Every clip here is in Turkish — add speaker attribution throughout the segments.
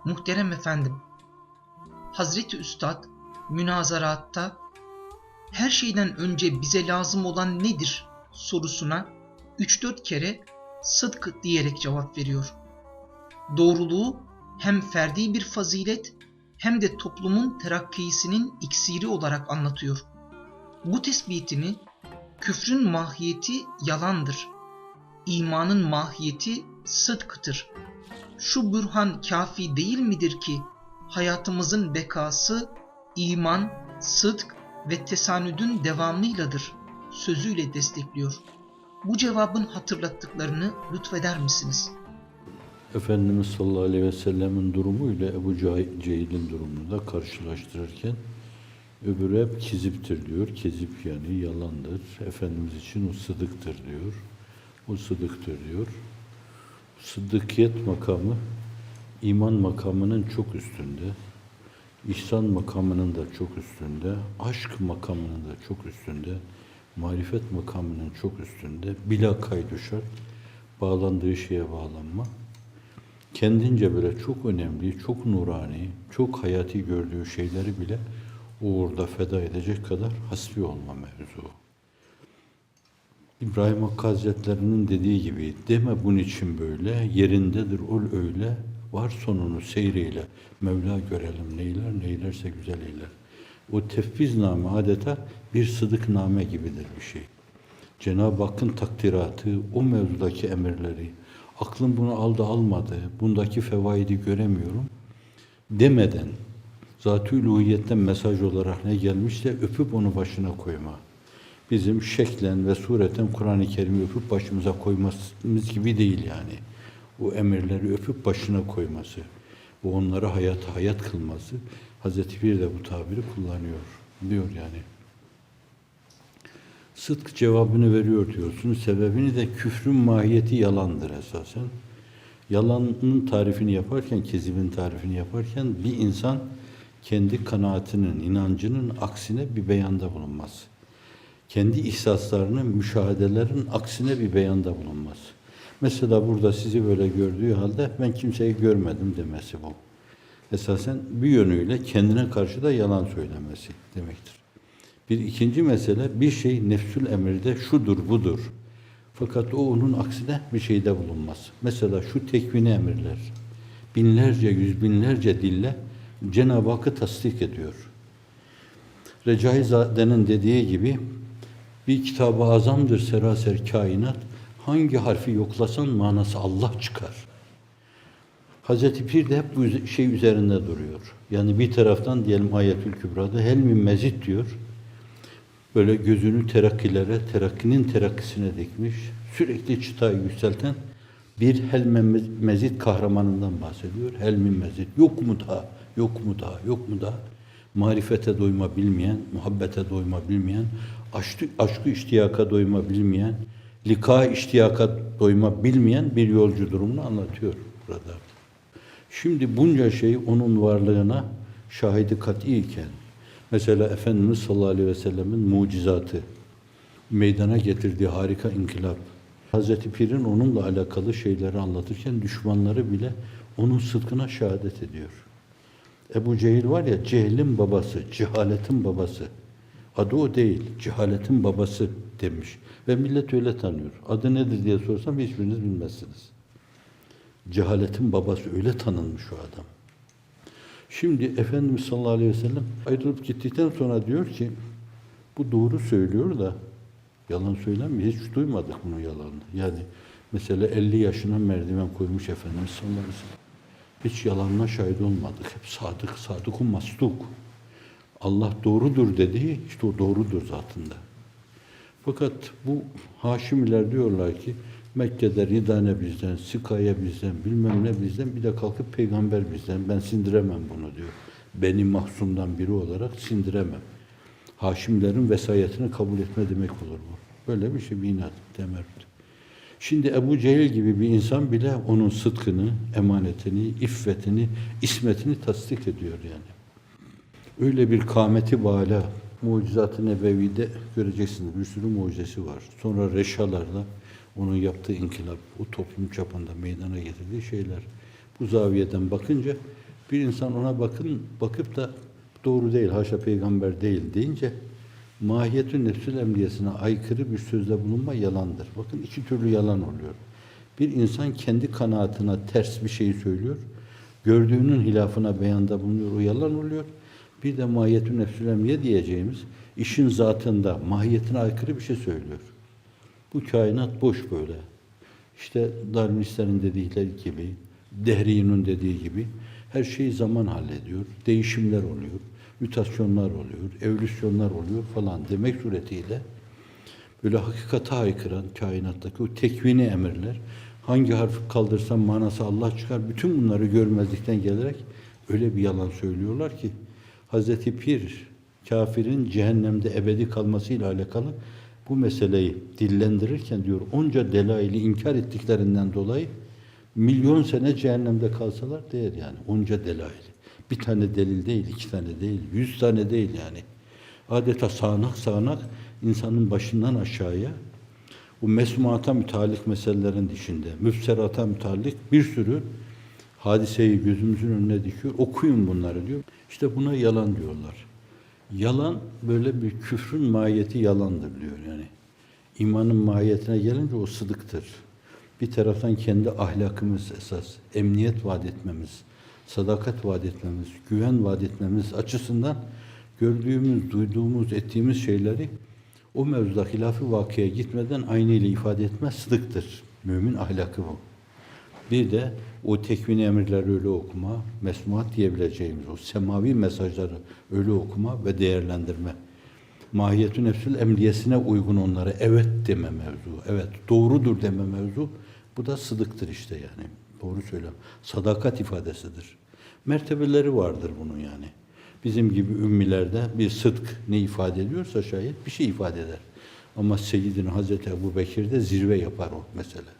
Speaker 1: Muhterem efendim, Hazreti Üstad münazaratta her şeyden önce bize lazım olan nedir sorusuna 3-4 kere sıdk diyerek cevap veriyor. Doğruluğu hem ferdi bir fazilet hem de toplumun terakkisinin iksiri olarak anlatıyor. Bu tespitini küfrün mahiyeti yalandır, imanın mahiyeti sıdktır. Şu bürhan kafi değil midir ki hayatımızın bekası iman, sıdk ve tesanüdün devamıyladır sözüyle destekliyor. Bu cevabın hatırlattıklarını lütfeder misiniz?
Speaker 2: Efendimiz sallallahu aleyhi ve sellemin durumuyla Ebu Cehil'in durumunu da karşılaştırırken öbürü hep kiziptir diyor. Kezip yani yalandır. Efendimiz için o sıdıktır diyor. O sıdıktır diyor. Sıddıkiyet makamı iman makamının çok üstünde. İhsan makamının da çok üstünde. Aşk makamının da çok üstünde. Marifet makamının çok üstünde. Bila kaydu şart. Bağlandığı şeye bağlanma. Kendince böyle çok önemli, çok nurani, çok hayati gördüğü şeyleri bile uğurda feda edecek kadar hasbi olma mevzu. İbrahim Hakkı Hazretleri'nin dediği gibi, deme bunun için böyle, yerindedir ol öyle, var sonunu seyreyle, Mevla görelim neyler, neylerse güzel eyler. O tefvizname adeta bir sıdıkname gibidir bir şey. Cenab-ı Hakk'ın takdiratı, o mevzudaki emirleri, aklım bunu aldı almadı, bundaki fevaidi göremiyorum demeden, Zat-ı Uluhiyet'ten mesaj olarak ne gelmişse öpüp onu başına koyma. Bizim şeklen ve sureten Kur'an-ı Kerim'i öpüp başımıza koymamız gibi değil yani. O emirleri öpüp başına koyması, o onlara hayat kılması, Hazreti Pir de bu tabiri kullanıyor, diyor yani. Sıdk cevabını veriyor diyorsun. Sebebini de küfrün mahiyeti yalandır esasen. Yalanın tarifini yaparken, kezibin tarifini yaparken bir insan kendi kanaatinin, inancının aksine bir beyanda bulunmaz. Kendi ihsaslarının, müşahedelerin aksine bir beyanda bulunmaz. Mesela burada sizi böyle gördüğü halde ben kimseyi görmedim demesi bu. Esasen bir yönüyle kendine karşı da yalan söylemesi demektir. Bir ikinci mesele, bir şey nefsül emirde şudur budur. Fakat o onun aksine bir şeyde bulunmaz. Mesela şu tekvini emirler, binlerce, yüz binlerce dille Cenab-ı Hakk'ı tasdik ediyor. Recaizade'nin dediği gibi, bir kitab-ı azamdır seraser kainat, hangi harfi yoklasan manası Allah çıkar. Hazreti Pir de hep bu şey üzerinde duruyor. Yani bir taraftan diyelim Ayetül Kübra'da helmin mezit diyor. Böyle gözünü terakkilere, terakkinin terakkisine dikmiş, sürekli çıtayı yükselten bir helmin mezit kahramanından bahsediyor. Helmin mezit, yok mu daha, yok mu daha, yok mu daha? Marifete doyma bilmeyen, muhabbete doyma bilmeyen, aşkı iştiyaka doyma bilmeyen, lika iştiyaka doyma bilmeyen bir yolcu durumunu anlatıyor burada. Şimdi bunca şey onun varlığına şahidi kat'i iken, mesela Efendimiz sallallahu aleyhi ve sellemin mucizatı, meydana getirdiği harika inkılap, Hazreti Pir'in onunla alakalı şeyleri anlatırken düşmanları bile onun sıdkına şehadet ediyor. Ebu Cehil var ya, cehlin babası, cehaletin babası. Adı o değil, cehaletin babası demiş. Ve millet öyle tanıyor. Adı nedir diye sorsam hiçbiriniz bilmezsiniz. Cehaletin babası öyle tanınmış o adam. Şimdi Efendimiz sallallahu aleyhi ve sellem ayrılıp gittikten sonra diyor ki, bu doğru söylüyor da yalan söylemiyor. Hiç duymadık bunun yalanını. Yani mesela 50 yaşına merdiven koymuş Efendimiz sallallahu aleyhi ve sellem. Hiç yalanına şahit olmadık. Hep sadık, sadık-ı masduk. Allah doğrudur dediği işte o doğrudur zatında. Fakat bu Haşimiler diyorlar ki Mekke'de Ridane bizden, Sikaya bizden, bilmem ne bizden, bir de kalkıp peygamber bizden. Ben sindiremem bunu diyor. Beni mahzumdan biri olarak sindiremem. Haşimlerin vesayetini kabul etme demek olur bu. Böyle bir şey, bir inat, temerrüt. Şimdi Ebu Cehil gibi bir insan bile onun sıdkını, emanetini, iffetini, ismetini tasdik ediyor yani. Öyle bir kâmeti bâlâ, mucizat-ı nebevide göreceksiniz. Bir sürü mucizesi var. Sonra reşalarla onun yaptığı inkılap, o toplum çapında meydana getirdiği şeyler. Bu zaviyeden bakınca Bir insan ona bakıp da doğru değil, haşa peygamber değil deyince mahiyetün nefsül emniyesine aykırı bir sözde bulunma yalandır. Bakın iki türlü yalan oluyor. Bir insan kendi kanaatine ters bir şey söylüyor. Gördüğünün hilafına beyanda bulunuyor. O yalan oluyor. Bir de mahiyetün nefsül emniye diyeceğimiz işin zatında mahiyetine aykırı bir şey söylüyor. Bu kainat boş böyle. İşte Darwinistlerin dedikleri gibi, Dehri'nin dediği gibi her şeyi zaman hallediyor. Değişimler oluyor, mütasyonlar oluyor, evolisyonlar oluyor falan demek suretiyle böyle hakikate aykıran kainattaki o tekvini emirler, hangi harfi kaldırsam manası Allah çıkar, bütün bunları görmezlikten gelerek öyle bir yalan söylüyorlar ki Hazreti Pir kafirin cehennemde ebedi kalmasıyla alakalı bu meseleyi dillendirirken diyor onca delaili inkar ettiklerinden dolayı milyon sene cehennemde kalsalar değer yani. Onca delail. Bir tane delil değil, iki tane değil, 100 tane değil yani. Adeta sağanak sağanak insanın başından aşağıya bu mesmuata müteallik meselelerin dışında, müfserata müteallik bir sürü hadiseyi gözümüzün önüne dikiyor. Okuyun bunları diyor. İşte buna yalan diyorlar. Yalan böyle bir küfrün mahiyeti yalandır diyor yani. İmanın mahiyetine gelince o sıdıktır. Bir taraftan kendi ahlakımız esas, emniyet vaat etmemiz, sadakat vaat etmemiz, güven vaat etmemiz açısından gördüğümüz, duyduğumuz, ettiğimiz şeyleri o mevzuda hilaf-ı vakıya gitmeden aynıyla ifade etmez, sıdıktır. Mümin ahlakı bu. Bir de o tekvini emirleri öyle okuma, mesmuat diyebileceğimiz o semavi mesajları öyle okuma ve değerlendirme. Mahiyetü nefsül emniyesine uygun onlara evet deme mevzu, evet doğrudur deme mevzu, bu da sıdıktır işte yani. Doğru söylüyorum. Sadakat ifadesidir. Mertebeleri vardır bunun yani. Bizim gibi ümmilerde bir sıdk ne ifade ediyorsa şayet bir şey ifade eder. Ama Seyyidina Hazreti Ebu Bekir'de zirve yapar o mesele.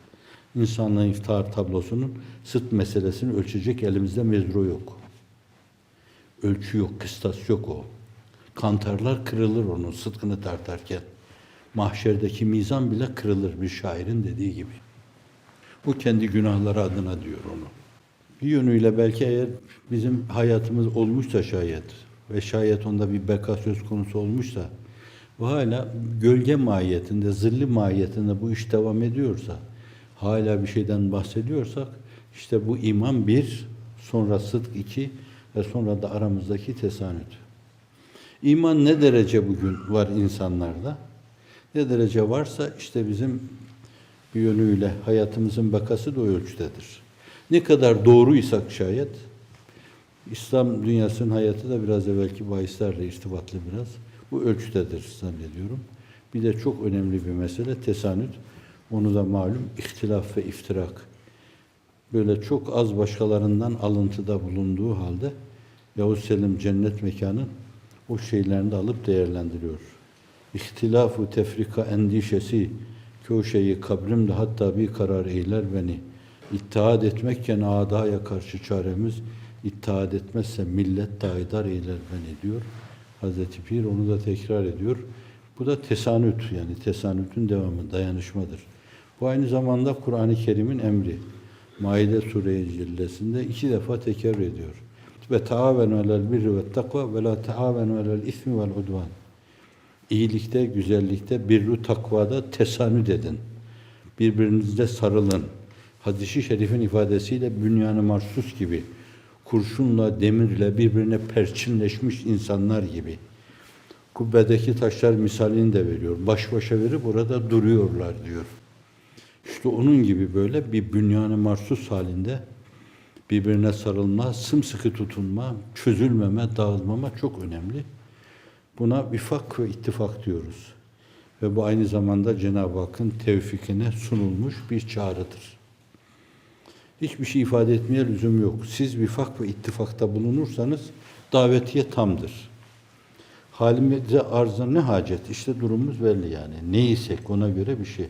Speaker 2: İnsanlığın iftihar tablosunun sıdk meselesini ölçecek elimizde mezru yok. Ölçü yok, kıstas yok o. Kantarlar kırılır onun sıdkını tartarken. Mahşerdeki mizan bile kırılır bir şairin dediği gibi. Bu kendi günahları adına diyor onu. Bir yönüyle belki eğer bizim hayatımız olmuşsa şayet ve şayet onda bir beka söz konusu olmuşsa ve hala gölge mahiyetinde, zilli mahiyetinde bu iş devam ediyorsa, hala bir şeyden bahsediyorsak işte bu iman bir, sonra sıdk iki ve sonra da aramızdaki tesanüt. İman ne derece bugün var insanlarda? Ne derece varsa işte bizim bir yönüyle hayatımızın bakası da o ölçüdedir. Ne kadar doğruysak şayet, İslam dünyasının hayatı da biraz evvelki bahislerle irtibatlı biraz. Bu ölçüdedir zannediyorum. Bir de çok önemli bir mesele tesanüt. Onu da malum ihtilaf ve iftirak. Böyle çok az başkalarından alıntıda bulunduğu halde Yavuz Selim cennet mekanı o şeylerini de alıp değerlendiriyor. İhtilafu tefrika endişesi ki o şeyi kabrimde hatta bir karar eyler beni. İttihat etmekken adaya karşı çaremiz, İttihat etmezse millet daidar eyler beni diyor. Hazreti Pir onu da tekrar ediyor. Bu da tesanüt yani tesanütün devamı, dayanışmadır. Bu aynı zamanda Kur'an-ı Kerim'in emri. Maide Sure-i Cellesi'nde 2 defa tekrar ediyor. Ve taavenu alel birri ve takva ve la taavenu alel ismi vel udvan. İyilikte, güzellikte, birru takvada tesanüt edin. Birbirinize sarılın. Hadis-i şerifin ifadesiyle bünyan-ı marsus gibi, kurşunla, demirle birbirine perçinleşmiş insanlar gibi. Kubbedeki taşlar misalini de veriyor. Baş başa verip orada duruyorlar diyor. İşte onun gibi böyle bir bünyan-ı marsus halinde birbirine sarılma, sımsıkı tutunma, çözülmeme, dağılmama çok önemli. Buna vifak ve ittifak diyoruz. Ve bu aynı zamanda Cenab-ı Hakk'ın tevfikine sunulmuş bir çağrıdır. Hiçbir şey ifade etmeye lüzum yok. Siz vifak ve ittifakta bulunursanız davetiye tamdır. Halimize arza ne hacet? İşte durumumuz belli yani. Neysek ona göre bir şey.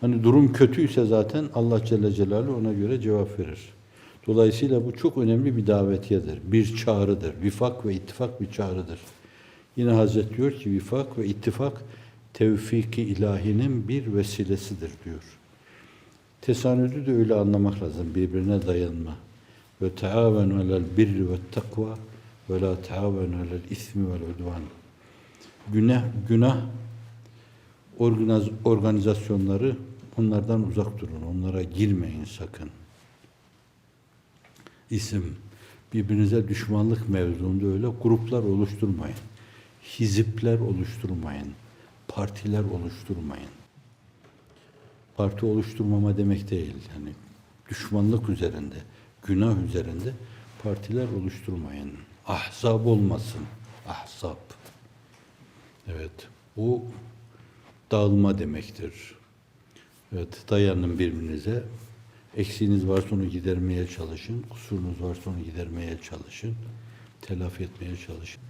Speaker 2: Hani durum kötüyse zaten Allah Celle Celaluhu ona göre cevap verir. Dolayısıyla bu çok önemli bir davetiyedir. Bir çağrıdır. Vifak ve ittifak bir çağrıdır. Yine Hazret diyor ki vifak ve ittifak tevfik-i ilahinin bir vesilesidir diyor. Tesanüdü de öyle anlamak lazım. Birbirine dayanma. ve taavenu alel birri ve takva ve la taavenu alel ismi vel udvan. Günah organizasyonları, onlardan uzak durun. Onlara girmeyin sakın. İsim, birbirinize düşmanlık mevzuunda öyle gruplar oluşturmayın. Hizipler oluşturmayın. Partiler oluşturmayın. Parti oluşturmama demek değil. Yani düşmanlık üzerinde, günah üzerinde partiler oluşturmayın. Ahzab olmasın. Ahzab. Evet. O dağılma demektir. Evet. Dayanın birbirinize. Eksiğiniz varsa onu gidermeye çalışın. Kusurunuz varsa onu gidermeye çalışın. Telafi etmeye çalışın.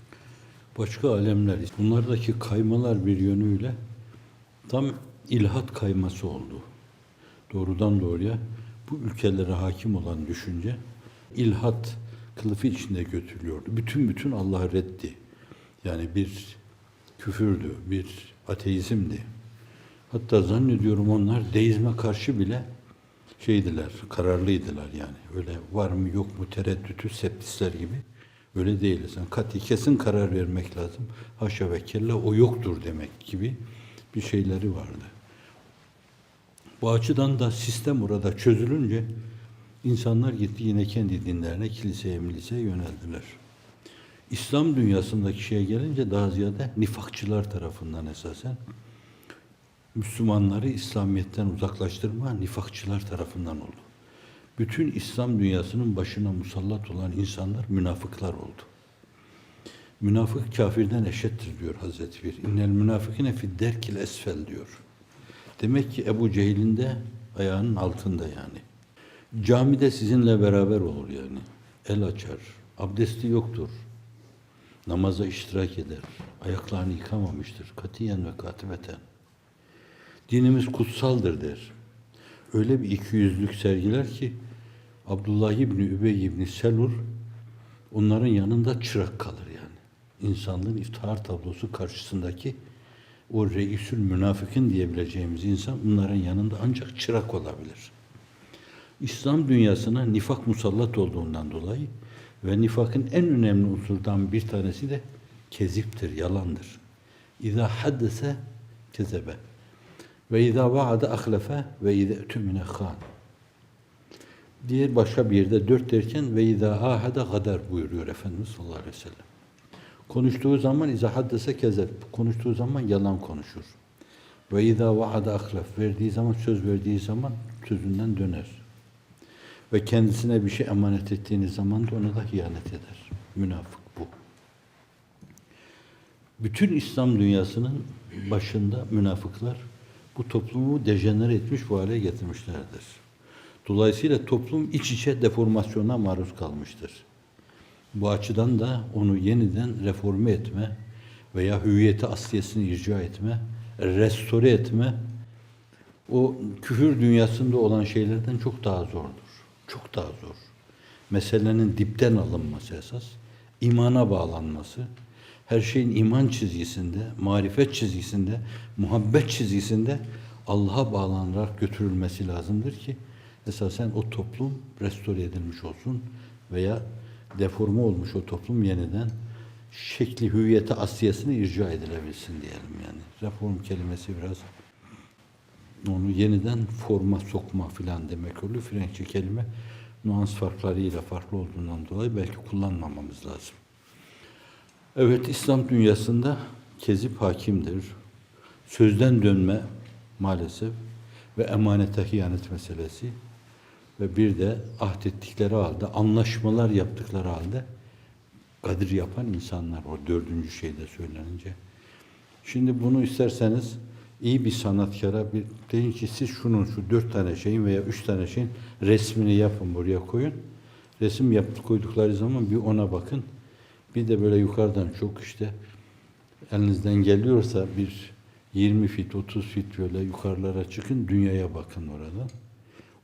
Speaker 2: Başka alemler. Bunlardaki kaymalar bir yönüyle tam ilhat kayması oldu. Doğrudan doğruya bu ülkelere hakim olan düşünce ilhat kılıfı içinde götürüyordu. Bütün Allah'ı reddi. Yani bir küfürdü, bir ateizmdi. Hatta zannediyorum onlar deizme karşı bile kararlıydılar yani. Öyle var mı yok mu tereddütü septisler gibi. Öyle değiliz. Yani kesin karar vermek lazım. Haşa ve kella o yoktur demek gibi bir şeyleri vardı. Bu açıdan da sistem orada çözülünce insanlar gitti yine kendi dinlerine, kiliseye, miliseye yöneldiler. İslam dünyasındaki şeye gelince daha ziyade nifakçılar tarafından esasen Müslümanları İslamiyet'ten uzaklaştırma nifakçılar tarafından oldu. Bütün İslam dünyasının başına musallat olan insanlar münafıklar oldu. Münafık kafirden eşittir diyor Hazreti Bir. İnnel münafıkine fid derkil esfel diyor. Demek ki Ebu Cehil'in de ayağının altında yani. Camide sizinle beraber olur yani. El açar. Abdesti yoktur. Namaza iştirak eder. Ayaklarını yıkamamıştır. Katiyen ve katibeten. Dinimiz kutsaldır der. Öyle bir ikiyüzlülük sergiler ki Abdullah İbni Übey İbni Selul onların yanında çırak kalır yani. İnsanlığın iftihar tablosu karşısındaki o reisül münafıkın diyebileceğimiz insan bunların yanında ancak çırak olabilir. İslam dünyasına nifak musallat olduğundan dolayı ve nifakın en önemli unsurdan bir tanesi de keziptir, yalandır. İza haddese kezebe ve izâ vaada ahlefe ve izâ tümine khan. Diğer başka bir yerde 4 derken ve izâ ahade gadar buyuruyor Efendimiz sallallahu aleyhi ve sellem. Konuştuğu zaman izâ haddese kezeb. Konuştuğu zaman yalan konuşur. Ve izâ vaada ahlef. Verdiği zaman, söz verdiği zaman sözünden döner. Ve kendisine bir şey emanet ettiğiniz zaman da ona da hıyanet eder. Münafık bu. Bütün İslam dünyasının başında münafıklar bu toplumu dejenere etmiş bu hale getirmişlerdir. Dolayısıyla toplum iç içe deformasyona maruz kalmıştır. Bu açıdan da onu yeniden reforme etme veya hüviyeti asliyesini icra etme, restore etme, o küfür dünyasında olan şeylerden çok daha zordur. Çok daha zor. Meselenin dipten alınması esas, imana bağlanması, her şeyin iman çizgisinde, marifet çizgisinde, muhabbet çizgisinde Allah'a bağlanarak götürülmesi lazımdır ki esasen o toplum restore edilmiş olsun veya deforme olmuş o toplum yeniden şekli, hüviyeti, asliyesine irca edilebilsin diyelim yani. Reform kelimesi biraz onu yeniden forma sokma filan demek oluyor. Frenkçe kelime nuans farklarıyla farklı olduğundan dolayı belki kullanmamamız lazım. Evet, İslam dünyasında kezip hakimdir. Sözden dönme maalesef ve emanete hıyanet meselesi ve bir de ahdettikleri halde, anlaşmalar yaptıkları halde gadir yapan insanlar o 4. şeyde söylenince. Şimdi bunu isterseniz iyi bir sanatkara deyin ki siz şu 4 tane şeyin veya 3 tane şeyin resmini yapın, buraya koyun. Resim koydukları zaman bir ona bakın. Bir de böyle yukarıdan çok işte elinizden geliyorsa bir 20 fit, 30 fit böyle yukarılara çıkın, dünyaya bakın oradan.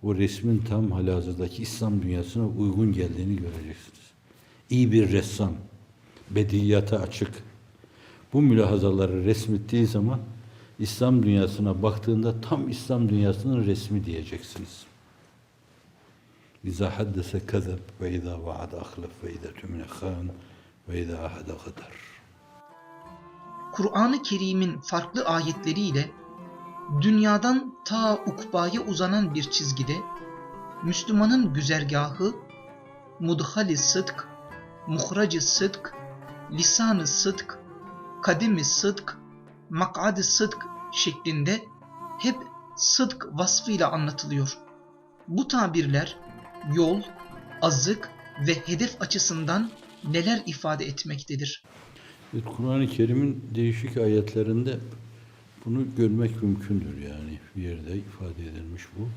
Speaker 2: O resmin tam halihazırdaki İslam dünyasına uygun geldiğini göreceksiniz. İyi bir ressam, bedihiyata açık. Bu mülahazaları resmettiği zaman İslam dünyasına baktığında tam İslam dünyasının resmi diyeceksiniz. İza haddese kezeb ve izâ vaada ahlef ve izâ tümine khân ve izâ ahade gadar.
Speaker 1: Kur'an-ı Kerim'in farklı ayetleriyle dünyadan ta ukbaya uzanan bir çizgide Müslümanın güzergahı, mudhali sıdk, muhracı sıdk, lisanı sıdk, kademi sıdk, mak'ad-ı sıdk şeklinde hep sıdk vasfıyla anlatılıyor. Bu tabirler yol, azık ve hedef açısından neler ifade etmektedir?
Speaker 2: Evet, Kur'an-ı Kerim'in değişik ayetlerinde bunu görmek mümkündür yani. Bir yerde ifade edilmiş bu.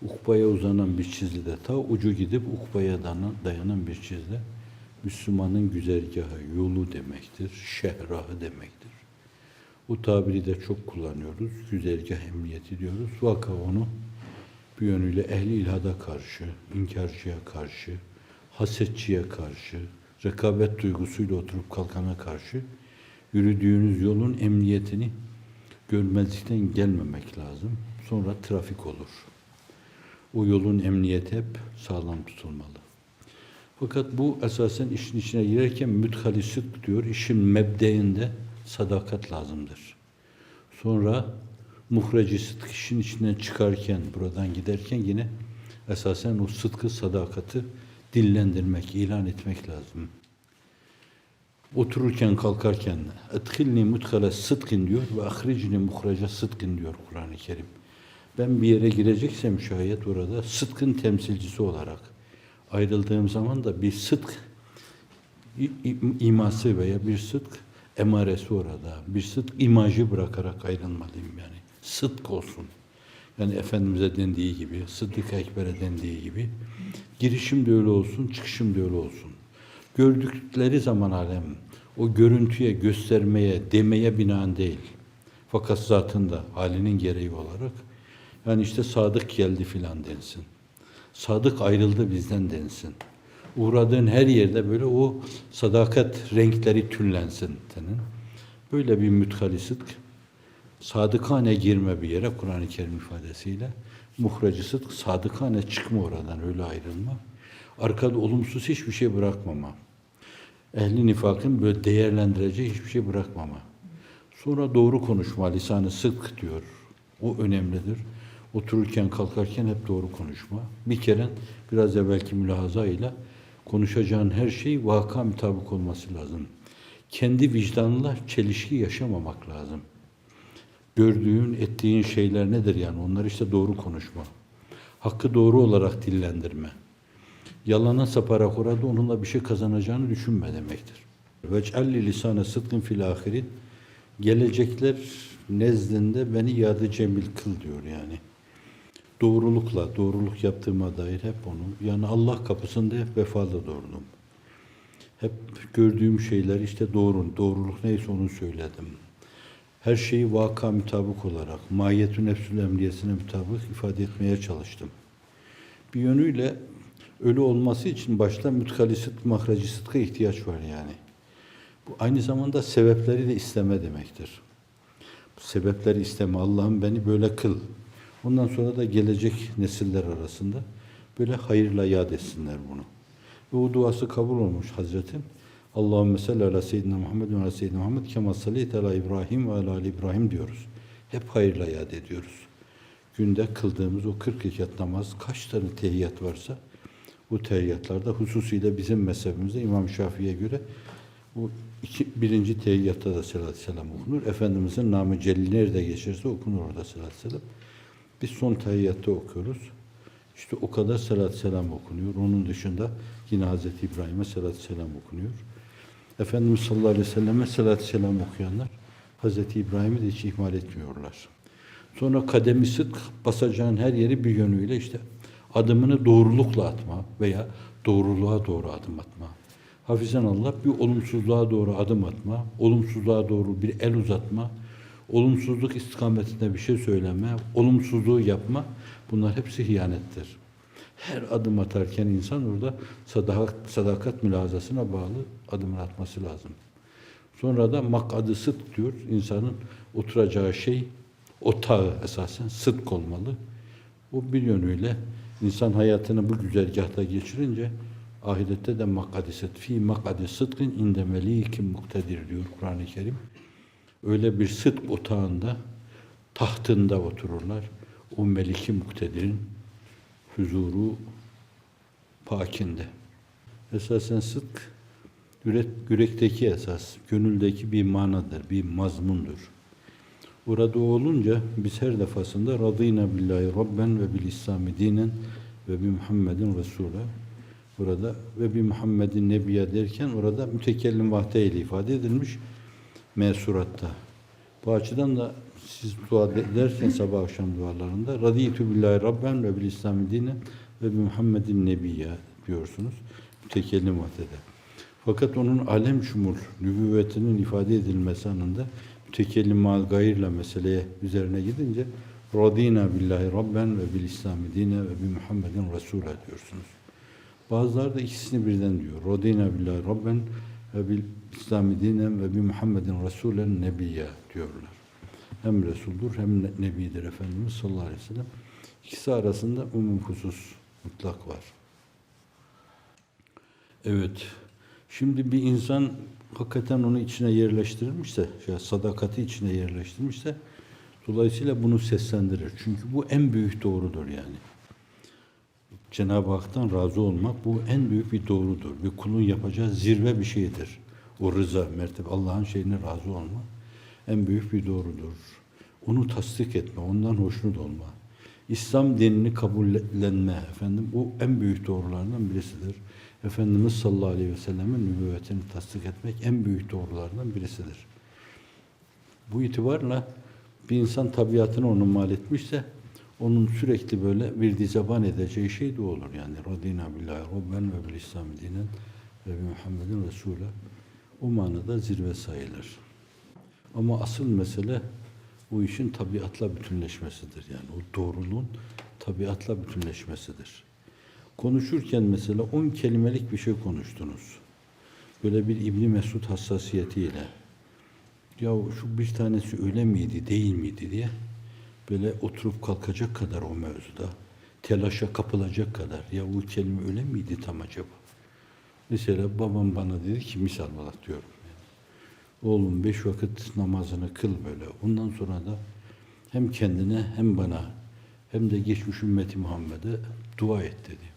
Speaker 2: Ukbaya uzanan bir çizgide, ta ucu gidip ukbaya dayanan bir çizgide Müslümanın güzergahı, yolu demektir, şehrahı demektir. Bu tabiri de çok kullanıyoruz. Güzergah emniyeti diyoruz. Vaka onu bir yönüyle ehli ilhada karşı, inkarcıya karşı, hasetçiye karşı, rekabet duygusuyla oturup kalkana karşı yürüdüğünüz yolun emniyetini görmezlikten gelmemek lazım. Sonra trafik olur. O yolun emniyeti hep sağlam tutulmalı. Fakat bu esasen işin içine girerken müdhali sıdk diyor. İşin mebdeinde sadakat lazımdır. Sonra muhreci sıdk işin içinden çıkarken, buradan giderken yine esasen o sıdkı, sadakati dillendirmek, ilan etmek lazım. Otururken, kalkarken "Edhilni mudhale sıdkın" diyor ve "Ahricni muhraca sıdkın" diyor Kur'an-ı Kerim. Ben bir yere gireceksem şayet orada sıdkın temsilcisi olarak ayrıldığım zaman da bir sıdk iması veya bir sıdk emaresi orada. Bir sıdk imajı bırakarak ayrılmalıyım yani. Sıdk olsun. Yani Efendimiz'e dendiği gibi, Sıddık-ı Ekber'e dendiği gibi girişim de öyle olsun, çıkışım da öyle olsun. Gördükleri zaman alem o görüntüye, göstermeye, demeye binaen değil. Fakat zatında halinin gereği olarak yani işte Sadık geldi filan densin. Sadık ayrıldı bizden densin. Uğradığın her yerde böyle o sadakat renkleri tüllensin senin. Böyle bir müdhali sıdk, sadıkane girme bir yere Kur'an-ı Kerim ifadesiyle, muhracı sıdk, sadıkane çıkma oradan, öyle ayrılma. Arkada olumsuz hiçbir şey bırakmama. Ehli nifakın böyle değerlendireceği hiçbir şey bırakmama. Sonra doğru konuşma, lisan-ı sıdk diyor. O önemlidir. Otururken, kalkarken hep doğru konuşma. Bir kere biraz evvelki mülahazayla konuşacağın her şey vaka mutabık olması lazım. Kendi vicdanla çelişki yaşamamak lazım. Gördüğün, ettiğin şeyler nedir yani? Onları işte doğru konuşma. Hakkı doğru olarak dillendirme. Yalana saparak orada onunla bir şey kazanacağını düşünme demektir. Vec'alli lisane sıdkın fil ahirin. Gelecekler nezdinde beni yadı cemil kıl diyor yani. Doğrulukla, doğruluk yaptığıma dair hep onu, yani Allah kapısında hep vefalı durdum. Hep gördüğüm şeyler işte doğruluk neyse onu söyledim. Her şeyi vaka mutabık olarak, mahiyetü nefsül emniyesine mutabık ifade etmeye çalıştım. Bir yönüyle öyle olması için başta müdhali sıdk, mahracı sıdka ihtiyaç var yani. Bu aynı zamanda sebepleri de isteme demektir. Bu sebepleri isteme, Allah'ım beni böyle kıl. Ondan sonra da gelecek nesiller arasında böyle hayırla yad etsinler bunu. Ve o duası kabul olmuş Hazretim. Allahümme salli ala seyyidina Muhammed ve ala seyyidina Muhammed kema sallayte ala İbrahim ve ala Ali İbrahim diyoruz. Hep hayırla yad ediyoruz. Günde kıldığımız o 40 rekat namaz, kaç tane tehiyyat varsa bu tehiyyatlarda hususiyle bizim mezhebimizde İmam Şafii'ye göre bu birinci tehiyyatta da salatü selam okunur. Efendimizin namı celil nerede geçerse okunur orada salatü selam. Biz son tehiyyatta okuyoruz. İşte o kadar salatü selam okunuyor. Onun dışında yine Hazreti İbrahim'e salatü selam okunuyor. Efendimiz sallallahu aleyhi ve selleme salatü selam okuyanlar Hazreti İbrahim'i de hiç ihmal etmiyorlar. Sonra kademi sıdk, basacağın her yeri bir yönüyle işte adımını doğrulukla atma veya doğruluğa doğru adım atma. Hafizan Allah bir olumsuzluğa doğru adım atma, olumsuzluğa doğru bir el uzatma, olumsuzluk istikametinde bir şey söyleme, olumsuzluğu yapma, bunlar hepsi hiyanettir. Her adım atarken insan orada sadakat mülazasına bağlı adımını atması lazım. Sonra da mak'ad-ı sıdk diyor, insanın oturacağı şey, otağı esasen sıdk olmalı. O bir yönüyle İnsan hayatını bu güzergahta geçirince ahirette de makadiset fi makadi sıdkın inde melikin muktedir diyor Kur'an-ı Kerim. Öyle bir sıdk otağında, tahtında otururlar. O meliki muktedirin huzuru pakinde. Esasen sıdk yürekteki esas, gönüldeki bir manadır, bir mazmundur. Orada olunca biz her defasında radînâ billahi rabben ve bil İslâmi dînen ve bi Muhammedin Resûlâ. Burada ve bi Muhammedin Nebiya derken orada mütekellim vahde ile ifade edilmiş mesuratta. Bu açıdan da siz dua ederken sabah akşam dualarında radîtü billahi rabben ve bil İslâmi dînen ve bi Muhammedin Nebiya diyorsunuz mütekellim vahdede. Fakat onun alem şumul nübüvvetinin ifade edilmesi anında mütekellim mal gayırla meseleye üzerine gidince radînâ billahi rabben ve bil İslâmi dîne ve bi Muhammedin Resûlâ diyorsunuz. Bazıları da ikisini birden diyor. Radînâ billahi rabben ve bil İslâmi dînen ve bi Muhammedin Resûlen nebiyya diyorlar. Hem Resul'dur hem Nebidir Efendimiz sallallahu aleyhi ve sellem. İkisi arasında umum husus mutlak var. Evet. Şimdi bir insan hakikaten onu içine yerleştirilmişse, sadakati içine yerleştirmişse dolayısıyla bunu seslendirir. Çünkü bu en büyük doğrudur yani. Cenab-ı Hak'tan razı olmak bu en büyük bir doğrudur. Bir kulun yapacağı zirve bir şeydir. O rıza, mertebe, Allah'ın şeyine razı olma en büyük bir doğrudur. Onu tasdik etme, ondan hoşnut olma. İslam dinini kabullenme efendim, bu en büyük doğrulardan birisidir. Efendimiz sallallahu aleyhi ve sellemin nübüvvetini tasdik etmek en büyük doğrulardan birisidir. Bu itibarla bir insan tabiatını ona mal etmişse onun sürekli böyle bir dizaban edeceği şey de olur yani. Radînâ billahi rabben ve bil İslâmi dînen ve bi Muhammedin Resûlâ. O manada zirve sayılır. Ama asıl mesele bu işin tabiatla bütünleşmesidir. Yani o doğruluğun tabiatla bütünleşmesidir. Konuşurken mesela 10 kelimelik bir şey konuştunuz. Böyle bir İbn Mesud hassasiyetiyle. Ya şu bir tanesi öyle miydi, değil miydi diye böyle oturup kalkacak kadar o mevzuda, telaşa kapılacak kadar. Ya bu kelime öyle miydi tam acaba? Mesela babam bana dedi ki, misal olarak diyorum. Oğlum 5 vakit namazını kıl böyle. Ondan sonra da hem kendine hem bana hem de geçmiş ümmeti Muhammed'e dua et dedi.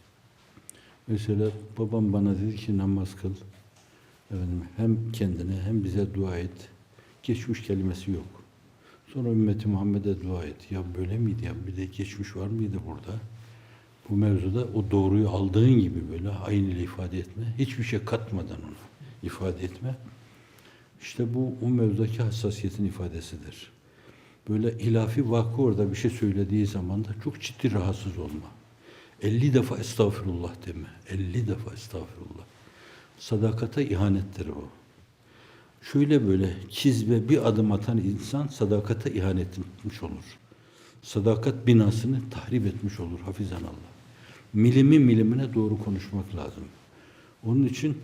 Speaker 2: Mesela babam bana dedi ki namaz kıl. Efendim, hem kendine hem bize dua et. Geçmiş kelimesi yok. Sonra ümmeti Muhammed'e dua et. Ya böyle miydi ya? Bir de geçmiş var mıydı burada? Bu mevzuda o doğruyu aldığın gibi böyle aynı ile ifade etme. Hiçbir şey katmadan onu ifade etme. İşte bu o mevzudaki hassasiyetin ifadesidir. Böyle ilafi vakı orada bir şey söylediği zaman da çok ciddi rahatsız olma. 50 defa estağfurullah deme. 50 defa estağfurullah. Sadakata ihanettir o. Şöyle böyle kizbe bir adım atan insan sadakata ihanet etmiş olur. Sadakat binasını tahrip etmiş olur hafizanallah. Milimi milimine doğru konuşmak lazım. Onun için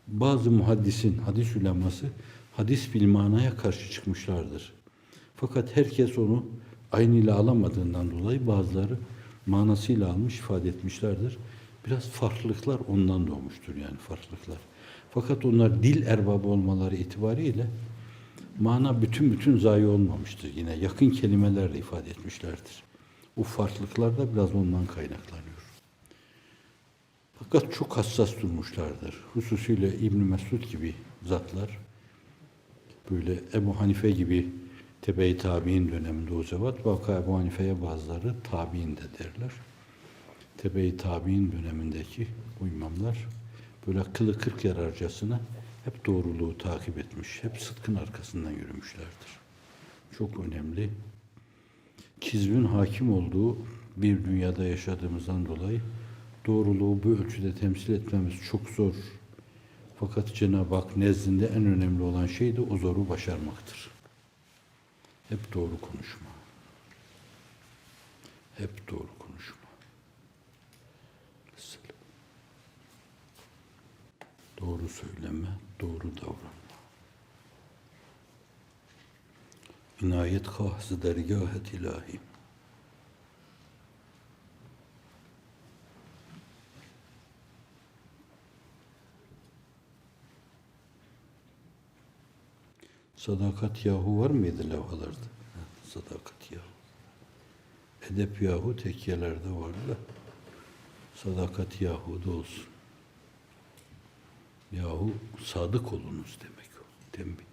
Speaker 2: bazı muhaddisin, hadis uleması hadis bil manaya karşı çıkmışlardır. Fakat herkes onu aynıyla alamadığından dolayı bazıları manasıyla almış, ifade etmişlerdir. Biraz farklılıklar ondan doğmuştur yani farklılıklar. Fakat onlar dil erbabı olmaları itibariyle mana bütün zayi olmamıştır. Yine yakın kelimelerle ifade etmişlerdir. O farklılıklar da biraz ondan kaynaklanıyor. Fakat çok hassas durmuşlardır. Hususiyle İbn Mesud gibi zatlar, böyle Ebu Hanife gibi tebe-i tabi'in döneminde o zevat, vaka Ebu Hanife'ye bazıları tabi'in de derler. Tebe-i tabi'in dönemindeki bu imamlar böyle kılı kırk yararcasına hep doğruluğu takip etmiş, hep sıdkın arkasından yürümüşlerdir. Çok önemli. Kizbin hakim olduğu bir dünyada yaşadığımızdan dolayı doğruluğu bu ölçüde temsil etmemiz çok zor. Fakat Cenab-ı Hak nezdinde en önemli olan şey de o zoru başarmaktır. Hep doğru konuşma. Hep doğru konuşma. Doğru söyleme, doğru davranma. İnayet kahzı dergâhet ilahi. Sadakat yahu var mıydı levhalarda? Sadakat yahu. Edep yahu tekkiyelerde vardı da. Sadakat yahu da olsun. Yahu sadık olunuz demek o. Tembih.